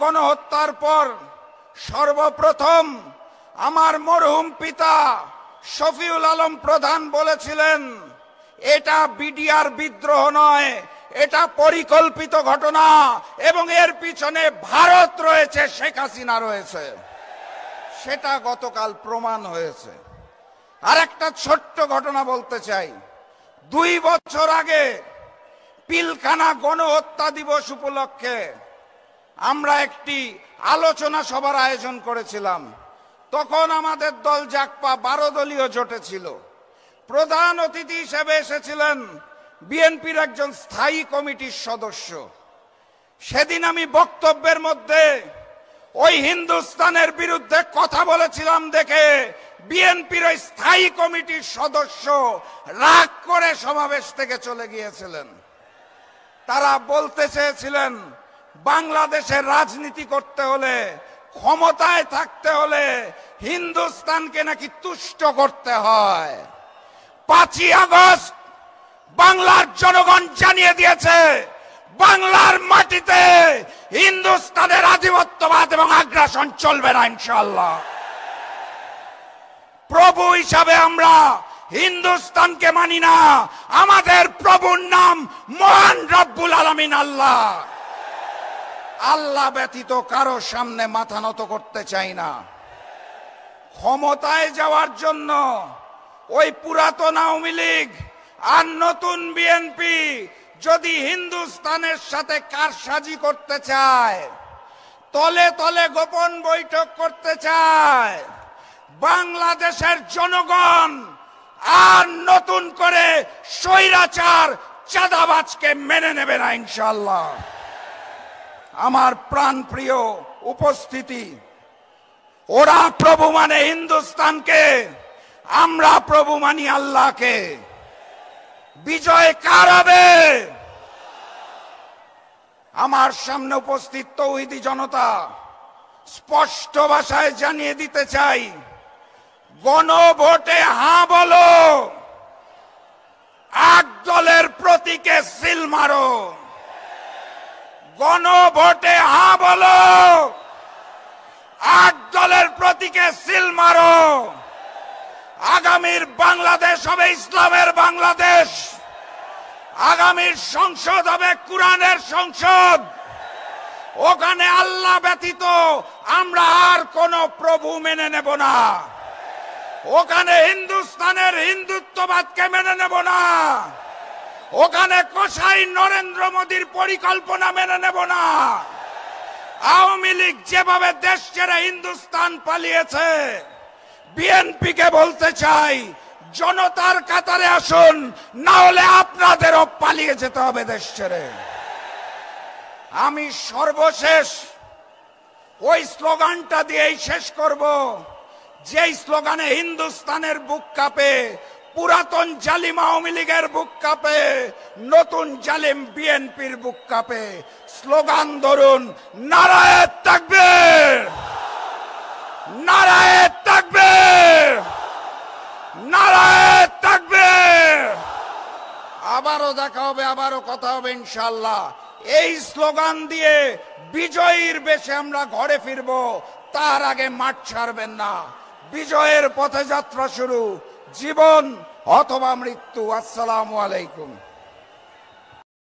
গণহত্যার পর সর্বপ্রথম আমার মরহুম পিতা শফিউল আলম প্রধান বলেছিলেন, এটা বিডিআর বিদ্রোহ নয়, এটা পরিকল্পিত ঘটনা এবং এর পিছনে ভারত রয়েছে, শেখ হাসিনা রয়েছে। সেটা গতকাল প্রমাণ হয়েছে। আর একটা ছোট্ট ঘটনা বলতে চাই। 2 বছর আগে পিলখানা গণহত্যা দিবস উপলক্ষে আমরা একটি আলোচনা সভার আয়োজন করেছিলাম। তখন আমাদের দল জাগপা 12 দলীয় জোটে ছিল। প্রধান অতিথি হিসেবে এসেছিলেন বিএনপির একজন স্থায়ী কমিটির সদস্য। সেদিন আমি বক্তব্যের মধ্যে ওই হিন্দুস্তানের বিরুদ্ধে কথা বলেছিলাম দেখে বিএনপির ওই স্থায়ী কমিটির সদস্য রাগ করে সমাবেশ থেকে চলে গিয়েছিলেন। তারা বলতে চেয়েছিলেন, বাংলাদেশের রাজনীতি করতে হলে, ক্ষমতায় থাকতে হলে হিন্দুস্তানকে নাকি তুষ্ট করতে হয়। 5ই আগস্ট বাংলার জনগণ জানিয়ে দিয়েছে, বাংলার মাটিতে হিন্দুস্তানের আধিপত্যবাদ এবং আগ্রাসন চলবে না ইনশাআল্লাহ। প্রভু হিসাবে আমরা হিন্দুস্তানকে মানি না। আমাদের প্রভুর নাম মহান রব্বুল আলামিন আল্লাহ। আল্লাহ ব্যতীত কারো সামনে মাথা নত করতে চাই না। ক্ষমতায় যাওয়ার জন্য ওই পুরাতন আওয়ামী লীগ আর নতুন বিএনপি যদি হিন্দুস্তানের সাথে কারসাজি করতে চায়, তলে তলে গোপন বৈঠক করতে চায়, বাংলাদেশের জনগণ আর নতুন করে স্বৈরাচার চাঁদাবাজকে মেনে নেবে না ইনশাআল্লাহ। আমার প্রাণপ্রিয় উপস্থিতি, ওরা প্রভু মানে হিন্দুস্তানকে, আমরা প্রভু মানি আল্লাহকে। বিজয় কার হবে? আমার সামনে উপস্থিত তৌহিদি জনতা, স্পষ্ট ভাষায় জানিয়ে দিতে চাই, গণভোটে হ্যাঁ বলো, 8 দলের প্রতীকে সিল মারো। গণভোটে হ্যাঁ বলো, 8 দলের প্রতীকে সিল মারো। আগামীর বাংলাদেশ হবে ইসলামের বাংলাদেশ। আগামীর সংসদ হবে কোরআনের সংসদ। ওখানে আল্লাহ ব্যতীত আমরা আর কোন প্রভু মেনে নেব না। ওখানে হিন্দুস্তানের হিন্দুত্ববাদকে মেনে নেব না। ওখানে কসাই নরেন্দ্র মোদীর পরিকল্পনা মেনে নেব না। আওয়ামী লীগ যেভাবে দেশ ছেড়ে হিন্দুস্তান পালিয়েছে, বিএনপিকে বলতে চাই, জনতার কাতারে আসুন, না হলে আপনাদেরও পালিয়ে যেতে হবে দেশ ছেড়ে। আমি সর্বশেষ ওই স্লোগানটা দিয়েই শেষ করব, যেই স্লোগানে হিন্দুস্তানের বুক কাঁপে, পুরাতন জালিম আওয়ামী লীগের বুক কাঁপে, নতুন জালিম বিএনপির বুক কাঁপে। স্লোগান ধরুন, নারায়ে তাকবীর, নারায়ে তাকবীর, নারায়ে তাকবীর। আবারও দেখা হবে, আবারও কথা হবে ইনশাআল্লাহ। এই স্লোগান দিয়ে বিজয়ীর বেশে আমরা ঘরে ফিরব, তার আগে মাঠ ছাড়বেন না। বিজয়ের পথে যাত্রা শুরু, জীবন অথবা মৃত্যু। আসসালামু আলাইকুম।